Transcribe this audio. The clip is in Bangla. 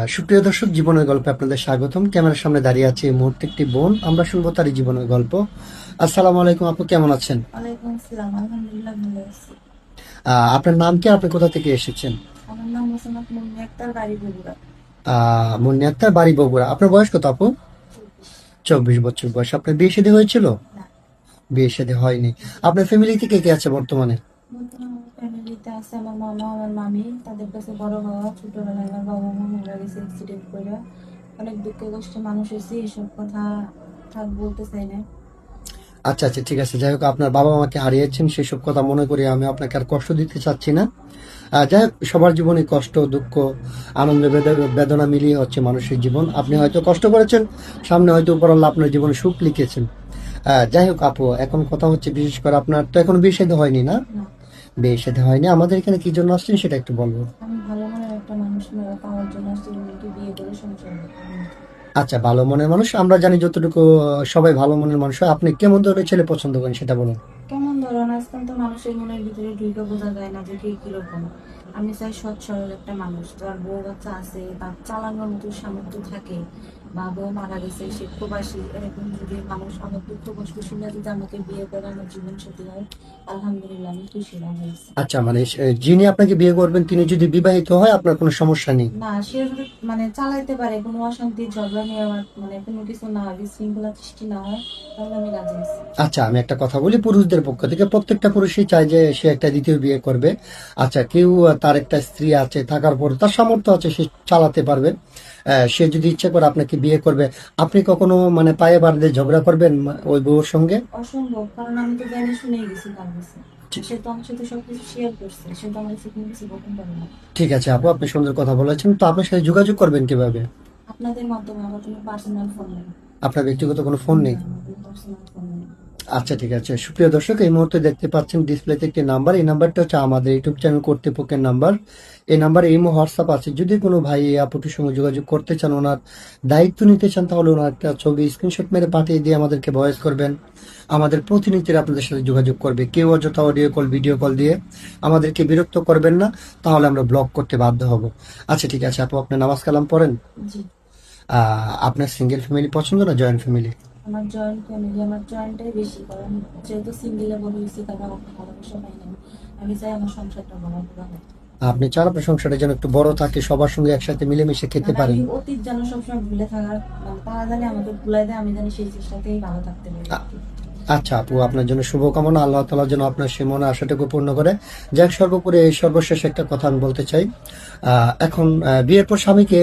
সুপ্রিয় দর্শক, জীবনের গল্পে আপনাদের স্বাগতম। ক্যামেরার সামনে দাঁড়িয়ে আছে এই মুহূর্তে একটি বোন। আমরা শুনবো তারই জীবনের গল্প। আসসালামু আলাইকুম আপু, কেমন আছেন? ওয়ালাইকুম আসসালাম, আলহামদুলিল্লাহ ভালো আছি। আপনার নাম কি? আপনি কোথা থেকে এসেছেন? আমার নাম মোসাম্মদ মুন্নি আক্তার, বাড়ি বগুড়া। মুন্নি আক্তার, বাড়ি বগুড়া। আপনার বয়স কত আপু? 24। 24 বছর বয়স। আপনার বিয়ে শাদী হয়েছিল? না, বিয়ে শাদী হয়নি। আপনার ফ্যামিলিতে কে কে আছে বর্তমানে? বর্তমানে আমার ফ্যামিলিতে আছে আমার মামা, আমার মামি। তাদের কাছে বড় হওয়া, ছোটবেলায় আমার বাবা মা মারা গেছে অ্যাক্সিডেন্ট করে। অনেক দুঃখে কষ্টে মানুষ হয়েছে, এসব কথা থাক বলতে চাই না। আচ্ছা আচ্ছা, ঠিক আছে। যাই হোক, আপনার বাবা মাকে হারিয়েছেন, সেসব কথা মনে করে আমি আপনাকে আর কষ্ট দিতে চাচ্ছি না। যাই হোক, সবার জীবনে কষ্ট, দুঃখ, আনন্দ, বেদনা মিলিয়ে হচ্ছে মানুষের জীবন। আপনি হয়তো কষ্ট করেছেন, সামনে হয়তো উপরওয়ালা আপনার জীবনে সুখ লিখেছেন। যাই হোক আপু, এখন কথা হচ্ছে বিশেষ করে আপনার তো এখনো বিয়ে শাদী হয়নি না? না, বিয়ে শাদী হয়নি। আমাদের এখানে কি জন্য আসছেন সেটা একটু বলবো। আমি ভালো মনের একটা মানুষ পাওয়ার জন্য আসছি, উনিকে বিয়ে করে সংসার করবো। আচ্ছা, ভালো মনের মানুষ আমরা জানি যতটুকু। সবাই ভালো মনের মানুষ হয়। আপনি কেমন ধরনের ছেলে পছন্দ করেন সেটা বলুন। কেমন ধরনের আজকাল তো মানুষের মনের ভিতরে ঢুকে বোঝা যায় না যে কে কিরকম। আমি চাই সৎ সরল একটা মানুষ, যার বউ বাচ্চা আছে, তার চালানোর মতো সামর্থ্য থাকে, বা বউ মারা গেছে, সে প্রবাসী, এরকম যদি মানুষ আমার দুঃখ কষ্ট শুনে যদি আমাকে বিয়ে করে আমার জীবন সাথী হয়, আলহামদুলিল্লাহ আমি খুশি হয়েছি। আচ্ছা, মানে যিনি আপনাকে বিয়ে করবেন তিনি যদি বিবাহিত হয় আপনার কোনো সমস্যা নেই? না, সে যদি চালাইতে পারে, কোনো অশান্তি ঝগড়া নিয়ে আমার কোনো কিছু না হয়, বিশৃঙ্খলা সৃষ্টি না হয়, তাহলে আমি রাজি আছি। আচ্ছা, আমি একটা কথা বলি। পুরুষদের পক্ষ থেকে প্রত্যেকটা পুরুষই চায় যে সে একটা দ্বিতীয় বিয়ে করবে। আচ্ছা, কেউ তার একটা স্ত্রী আছে, থাকার পর তার সামর্থ্য আছে, সে চালাতে পারবে। সে যদি ইচ্ছে করে আপনাকে বিয়ে করবে, আপনি কখনো মানে পায়ে বার দিয়ে ঝগড়া করবেন ওই বউর সঙ্গে? অসম্ভব, কারণ আমি তো জেনে শুনেই গেছি তার কাছে। সে তো আমার সাথে সবকিছু শেয়ার করছে, সে তো আমার কাছে কোনো কিছু গোপন করে না। ঠিক আছে আপু, আপনি সুন্দর কথা বলেছেন। তো আপনার সাথে যোগাযোগ করবেন কিভাবে? আপনাদের মাধ্যমে। আমার কোনো পার্সোনাল ফোন নেই। আপনার ব্যক্তিগত কোনো ফোন নেই? না, আমার কোনো পার্সোনাল ফোন নেই। আচ্ছা, ঠিক আছে। সুপ্রিয় দর্শক, এই মুহূর্তে দেখতে পাচ্ছেন ডিসপ্লেতে একটি নাম্বার। এই নাম্বারটা হচ্ছে আমাদের ইউটিউব চ্যানেল কর্তৃপক্ষের নাম্বার। এই নাম্বারে ইমো, হোয়াটসঅ্যাপ আছে। যদি কোনো ভাই এই আপুটির সঙ্গে যোগাযোগ করতে চান, ওনার দায়িত্ব নিতে চান, তাহলে ওনার একটা ছবি স্ক্রিনশট মেরে পাঠিয়ে দিয়ে আমাদেরকে ভয়েস করবেন। আমাদের প্রতিনিধিরা আপনাদের সাথে যোগাযোগ করবে। কেউ অযথা অডিও কল, ভিডিও কল দিয়ে আমাদেরকে বিরক্ত করবেন না, তাহলে আমরা ব্লক করতে বাধ্য হব। আচ্ছা, ঠিক আছে আপু, আপনি নামাজ কালাম পড়েন? জি। আপনার সিঙ্গেল ফ্যামিলি পছন্দ না জয়েন্ট ফ্যামিলি? আমার জয়েন্ট ফ্যামিলি, আমার জয়েন্টটাই বেশি, কারণ যেহেতু সিঙ্গেলে বড় হয়েছি, কারণ আমার ভালোবাসা পাই না। আমি চাই আমার সংসারটা বড় হোক। আপনি চান আপনার সংসারটা যেন একটু বড় থাকে, সবার সঙ্গে একসাথে মিলেমিশে খেতে আমি পারেন। অতীত যেন সবসময় ভুলে থাকার, তারা জানি আমাকে ভুলাই দেয়, আমি জানি সেই চেষ্টাতেই ভালো থাকতে পারি আর আ- কি। আচ্ছা আপু, আপনার জন্য শুভকামনা। আল্লাহ তাআলা যেন আপনার সে মনে আশাটুকু পূর্ণ করে। যাক, সর্বোপরি এই সর্বশেষ একটা কথা আমি বলতে চাই। এখন বিয়ের পর স্বামীকে